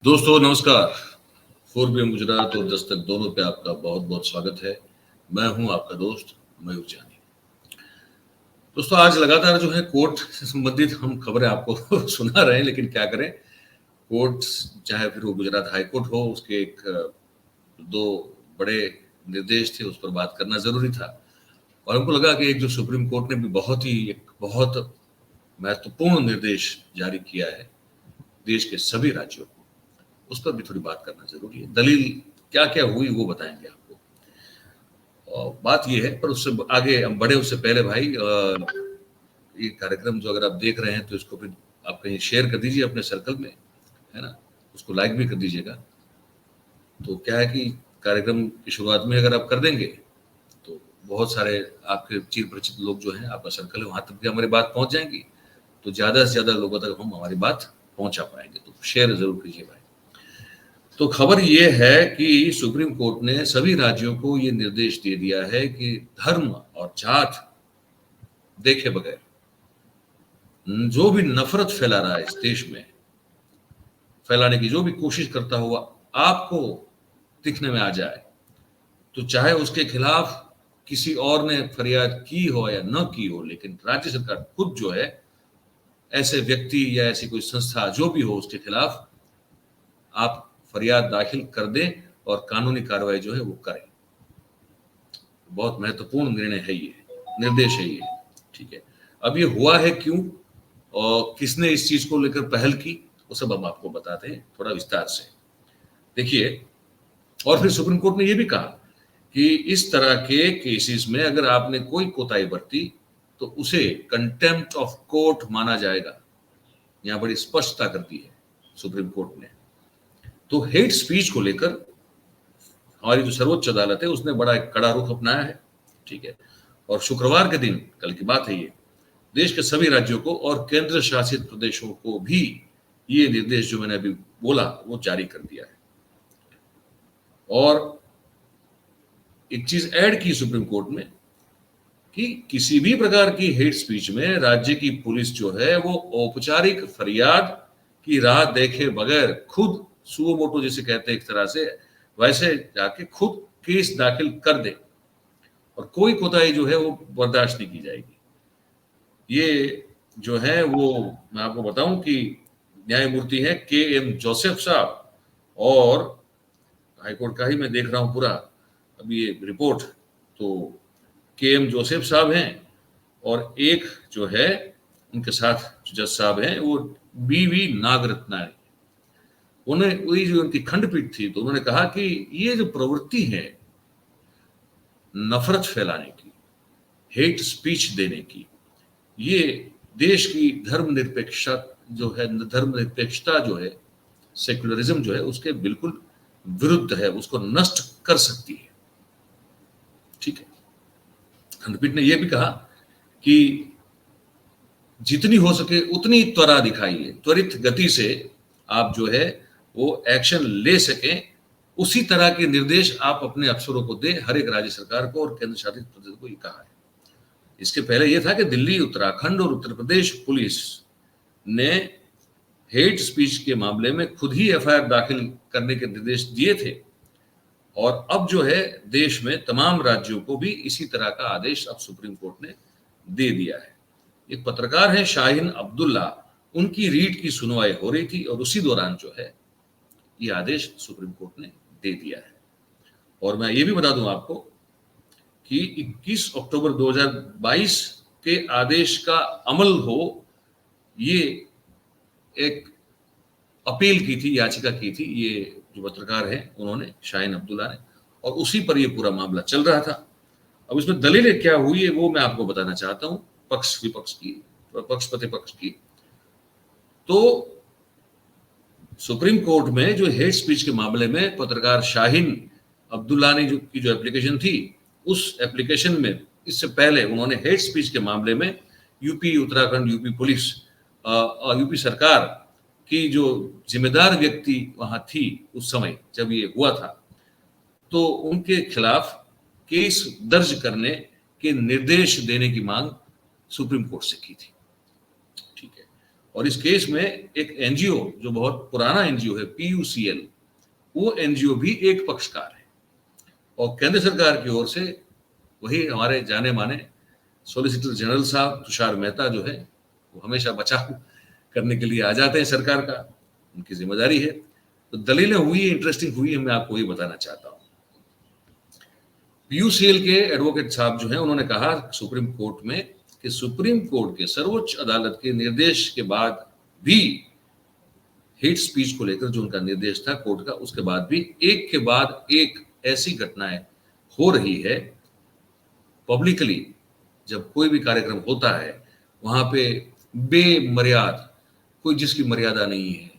दोस्तों नमस्कार। 4PM गुजरात और दस्तक दोनों पे आपका बहुत बहुत स्वागत है। मैं हूं आपका दोस्त मयूर जानी। दोस्तों आज लगातार जो है कोर्ट से संबंधित हम खबरें आपको सुना रहे हैं, लेकिन क्या करें, कोर्ट चाहे फिर वो गुजरात हाई कोर्ट हो, उसके दो बड़े निर्देश थे, उस पर बात करना जरूरी था। और हमको लगा कि एक जो सुप्रीम कोर्ट ने भी बहुत महत्वपूर्ण निर्देश जारी किया है देश के सभी राज्यों को, उस पर भी थोड़ी बात करना जरूरी है। दलील क्या क्या हुई वो बताएंगे आपको। और बात ये है, पर उससे आगे हम बढ़े उससे पहले भाई, ये कार्यक्रम जो अगर आप देख रहे हैं तो इसको फिर आप कहीं शेयर कर दीजिए अपने सर्कल में, है ना, उसको लाइक भी कर दीजिएगा। तो क्या है कि कार्यक्रम की शुरुआत में अगर आप कर देंगे तो बहुत सारे आपके चिर परिचित लोग जो हैं, आपका सर्कल है, वहां तक भी हमारी बात पहुंच जाएंगी, तो ज्यादा से ज्यादा लोगों तक हम हमारी बात पहुंचा पाएंगे। तो शेयर जरूर कीजिए भाई। तो खबर यह है कि सुप्रीम कोर्ट ने सभी राज्यों को यह निर्देश दे दिया है कि धर्म और जात देखे बगैर जो भी नफरत फैला रहा है इस देश में, फैलाने की जो भी कोशिश करता हुआ आपको दिखने में आ जाए, तो चाहे उसके खिलाफ किसी और ने फरियाद की हो या न की हो, लेकिन राज्य सरकार खुद जो है ऐसे व्यक्ति या ऐसी कोई संस्था जो भी हो उसके खिलाफ आप फरियाद दाखिल कर दें और कानूनी कार्रवाई जो है वो करें। बहुत महत्वपूर्ण निर्णय है ये, निर्देश है ये। ठीक है, अब ये हुआ है क्यों और किसने इस चीज को लेकर पहल की, वो सब हम आपको बताते हैं थोड़ा विस्तार से। देखिए, और फिर सुप्रीम कोर्ट ने ये भी कहा कि इस तरह के केसेस में अगर आपने कोई कोताही बरती तो उसे कंटेम्प्ट ऑफ कोर्ट माना जाएगा। यहां बड़ी स्पष्टता कर दी है सुप्रीम कोर्ट ने। तो हेट स्पीच को लेकर हमारी जो सर्वोच्च अदालत है उसने बड़ा एक कड़ा रुख अपनाया है। ठीक है, और शुक्रवार के दिन, कल की बात है ये, देश के सभी राज्यों को और केंद्र शासित प्रदेशों को भी ये निर्देश जो मैंने अभी बोला वो जारी कर दिया है। और एक चीज ऐड की सुप्रीम कोर्ट में कि किसी भी प्रकार की हेट स्पीच में राज्य की पुलिस जो है वो औपचारिक फरियाद की राह देखे बगैर खुद सुओ मोटो जिसे कहते हैं एक तरह से, वैसे जाके खुद केस दाखिल कर दे और कोई कोताही जो है वो बर्दाश्त नहीं की जाएगी। ये जो है वो मैं आपको बताऊं कि न्यायमूर्ति हैं KM जोसेफ साहब, और हाईकोर्ट का ही मैं देख रहा हूं पूरा अभी ये रिपोर्ट, तो KM जोसेफ साहब हैं और एक जो है उनके साथ जो जज साहब हैं वो BV नागरत्ना। उन्हें वही जो उनकी खंडपीठ थी, तो उन्होंने कहा कि ये जो प्रवृत्ति है नफरत फैलाने की, हेट स्पीच देने की, ये देश की धर्मनिरपेक्षता जो है, सेक्युलरिज्म जो है उसके बिल्कुल विरुद्ध है, उसको नष्ट कर सकती है। ठीक है, खंडपीठ ने यह भी कहा कि जितनी हो सके उतनी त्वरा दिखाइए, त्वरित गति से आप जो है वो एक्शन ले सकें, उसी तरह के निर्देश आप अपने अफसरों को दें, हर एक राज्य सरकार को और केंद्र शासित प्रदेश को। ये कहा है। इसके पहले यह था कि दिल्ली, उत्तराखंड और उत्तर प्रदेश पुलिस ने हेट स्पीच के मामले में खुद ही FIR दाखिल करने के निर्देश दिए थे, और अब जो है देश में तमाम राज्यों को भी इसी तरह का आदेश अब सुप्रीम कोर्ट ने दे दिया है। एक पत्रकार है शाहीन अब्दुल्ला, उनकी रीट की सुनवाई हो रही थी और उसी दौरान जो है ये आदेश सुप्रीम कोर्ट ने दे दिया है। और मैं ये भी बता दूं आपको कि 21 अक्टूबर 2022 के आदेश का अमल हो, ये एक अपील की थी, याचिका की थी ये जो पत्रकार हैं उन्होंने, शाहीन अब्दुल्ला ने, और उसी पर ये पूरा मामला चल रहा था। अब इसमें दलीलें क्या हुई है वो मैं आपको बताना चाहता हूं, पक्ष विपक्ष की, पक्ष प्रतिपक्ष की। तो सुप्रीम कोर्ट में जो हेट स्पीच के मामले में पत्रकार शाहीन अब्दुल्ला ने जो एप्लीकेशन थी, उस एप्लीकेशन में इससे पहले उन्होंने हेट स्पीच के मामले में UP, Uttarakhand, UP police, UP सरकार की जो जिम्मेदार व्यक्ति वहां थी उस समय जब ये हुआ था, तो उनके खिलाफ केस दर्ज करने के निर्देश देने की मांग सुप्रीम कोर्ट से की थी। ठीक है, और इस केस में एक एनजीओ जो बहुत पुराना एनजीओ है पीयूसीएल, वो एनजीओ भी एक पक्षकार है और केंद्र सरकार की ओर से वही हमारे जाने माने सॉलिसिटर जनरल साहब तुषार मेहता जो है वो हमेशा बचाव करने के लिए आ जाते हैं सरकार का, उनकी जिम्मेदारी है। तो दलीलें हुई, इंटरेस्टिंग हुई है, मैं आपको वही बताना चाहता हूं। पीयूसीएल के एडवोकेट साहब जो हैं उन्होंने कहा सुप्रीम कोर्ट में कि सुप्रीम कोर्ट के सर्वोच्च अदालत के निर्देश के बाद भी हेट स्पीच को लेकर जो उनका निर्देश था कोर्ट का, उसके बाद भी एक के बाद एक ऐसी घटनाएं हो रही है पब्लिकली। जब कोई भी कार्यक्रम होता है वहां पे बेमर्याद, कोई जिसकी मर्यादा नहीं है,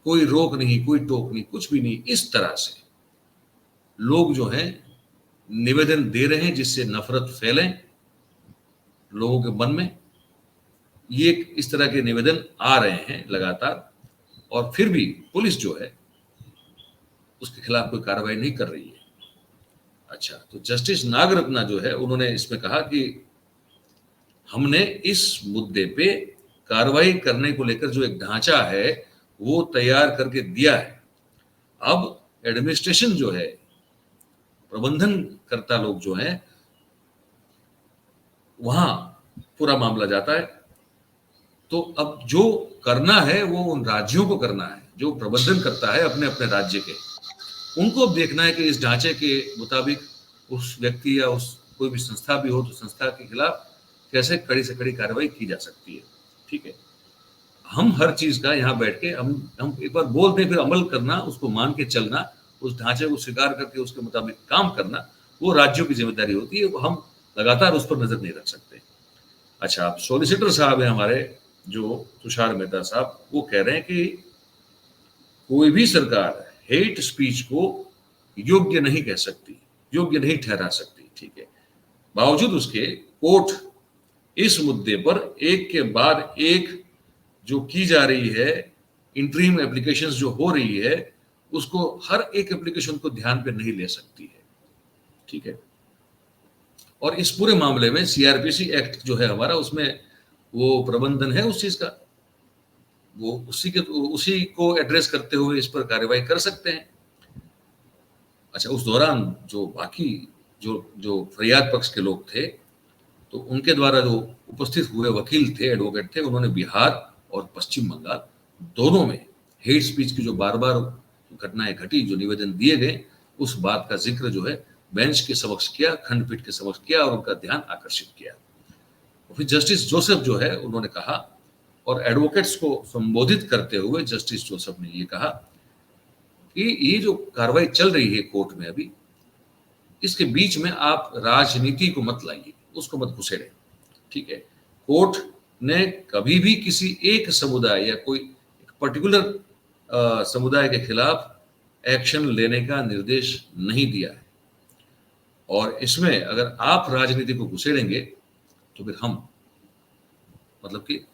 कोई रोक नहीं, कोई टोक नहीं, कुछ भी नहीं, इस तरह से लोग जो हैं निवेदन दे रहे हैं जिससे नफरत फैले लोगों के मन में। ये इस तरह के निवेदन आ रहे हैं लगातार और फिर भी पुलिस जो है उसके खिलाफ कोई कार्रवाई नहीं कर रही है। अच्छा, तो जस्टिस नागरत्ना जो है उन्होंने इसमें कहा कि हमने इस मुद्दे पे कार्रवाई करने को लेकर जो एक ढांचा है वो तैयार करके दिया है। अब एडमिनिस्ट्रेशन जो है, प्रबंधन करता लोग जो हैं, वहां पूरा मामला जाता है। तो अब जो करना है वो उन राज्यों को करना है, जो प्रबंधन करता है अपने अपने राज्य के, उनको अब देखना है कि इस ढांचे के मुताबिक उस व्यक्ति या उस कोई भी संस्था भी हो तो संस्था के खिलाफ कैसे कड़ी से कड़ी कार्रवाई की जा सकती है। ठीक है, हम हर चीज का यहाँ बैठ के हम एक बार बोल दें, फिर अमल करना, उसको मान के चलना, उस ढांचे को स्वीकार करके उसके मुताबिक काम करना, वो राज्यों की जिम्मेदारी होती है। हम लगातार उस पर नजर नहीं रख सकते। अच्छा, आप सॉलिसिटर साहब हैं हमारे जो तुषार मेहता साहब, वो कह रहे हैं कि कोई भी सरकार हेट स्पीच को योग्य नहीं कह सकती, योग्य नहीं ठहरा सकती। ठीक है, बावजूद उसके कोर्ट इस मुद्दे पर एक के बाद एक जो की जा रही है, इंटरीम एप्लीकेशंस जो हो रही है, उसको हर एक एप्लीकेशन को ध्यान पे नहीं ले सकती है। ठीक है, और इस पूरे मामले में सीआरपीसी एक्ट जो है हमारा, उसमें वो प्रबंधन है उस चीज का, वो उसी को एड्रेस करते हुए इस पर कार्रवाई कर सकते हैं। अच्छा, उस दौरान जो बाकी जो फरियाद पक्ष के लोग थे, तो उनके द्वारा जो उपस्थित हुए वकील थे, एडवोकेट थे, उन्होंने बिहार और पश्चिम बंगाल दोनों में हेट स्पीच की जो बार बार घटनाएं घटी, जो निवेदन दिए गए, उस बात का जिक्र जो है बेंच के समक्ष किया, खंडपीठ के समक्ष किया और उनका ध्यान आकर्षित किया। फिर जस्टिस जोसेफ जो है उन्होंने कहा, और एडवोकेट्स को संबोधित करते हुए जस्टिस जोसेफ ने ये कहा कि ये जो कार्रवाई चल रही है कोर्ट में अभी, इसके बीच में आप राजनीति को मत लाइए, उसको मत घुसेड़े। ठीक है, कोर्ट ने कभी भी किसी एक समुदाय या कोई पर्टिकुलर समुदाय के खिलाफ एक्शन लेने का निर्देश नहीं दिया है, और इसमें अगर आप राजनीति को घुसेड़ेंगे तो फिर हम, मतलब कि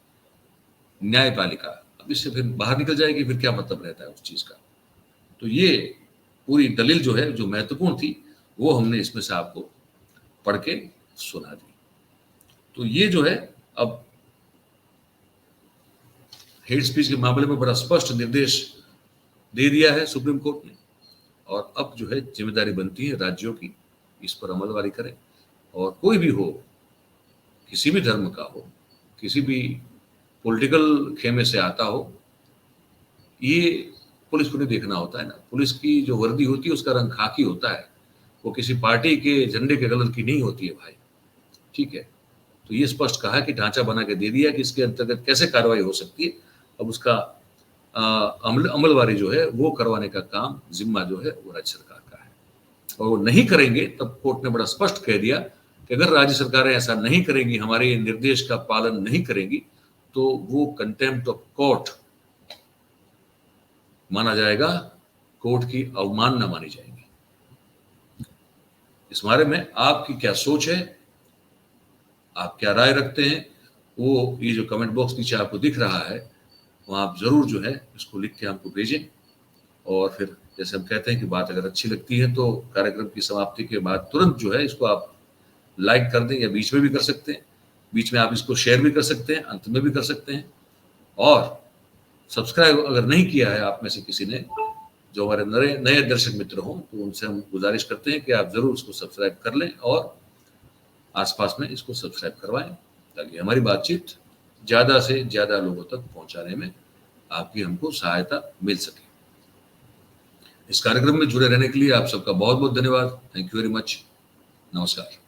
न्यायपालिका अब इससे फिर बाहर निकल जाएगी, फिर क्या मतलब रहता है उस चीज का। तो ये पूरी दलील जो है, जो महत्वपूर्ण थी, वो हमने इसमें से आपको पढ़ के सुना दी। तो ये जो है अब हेट स्पीच के मामले में बड़ा स्पष्ट निर्देश दे दिया है सुप्रीम कोर्ट ने, और अब जो है जिम्मेदारी बनती है राज्यों की, इस पर अमलवारी करें। और कोई भी हो, किसी भी धर्म का हो, किसी भी पॉलिटिकल खेमे से आता हो, ये पुलिस को नहीं देखना होता है ना। पुलिस की जो वर्दी होती है उसका रंग खाकी होता है, वो किसी पार्टी के झंडे के कलर की नहीं होती है भाई। ठीक है, तो ये स्पष्ट कहा कि ढांचा बना के दे दिया कि इसके अंतर्गत कैसे कार्रवाई हो सकती है। अब उसका अमलवारी जो है वो करवाने का काम, जिम्मा जो है वो राज्य सरकार का है, और वो नहीं करेंगे तब कोर्ट ने बड़ा स्पष्ट कह दिया कि अगर राज्य सरकारें ऐसा नहीं करेंगी, हमारे निर्देश का पालन नहीं करेंगी, तो वो कंटेम्प्ट ऑफ कोर्ट माना जाएगा, कोर्ट की अवमानना मानी जाएगी। इस बारे में आपकी क्या सोच है, आप क्या राय रखते हैं, वो ये जो कमेंट बॉक्स नीचे आपको दिख रहा है, वहाँ आप जरूर जो है इसको लिख के हमको भेजें। और फिर जैसे हम कहते हैं कि बात अगर अच्छी लगती है तो कार्यक्रम की समाप्ति के बाद तुरंत जो है इसको आप लाइक कर दें, या बीच में भी कर सकते हैं, बीच में आप इसको शेयर भी कर सकते हैं, अंत में भी कर सकते हैं। और सब्सक्राइब अगर नहीं किया है आप में से किसी ने, जो हमारे नए दर्शक मित्र हों, तो उनसे हम गुजारिश करते हैं कि आप जरूर इसको सब्सक्राइब कर लें और आसपास में इसको सब्सक्राइब करवाएं, ताकि हमारी बातचीत ज्यादा से ज्यादा लोगों तक पहुंचाने में आपकी हमको सहायता मिल सके। इस कार्यक्रम में जुड़े रहने के लिए आप सबका बहुत बहुत धन्यवाद। Thank you very much. नमस्कार।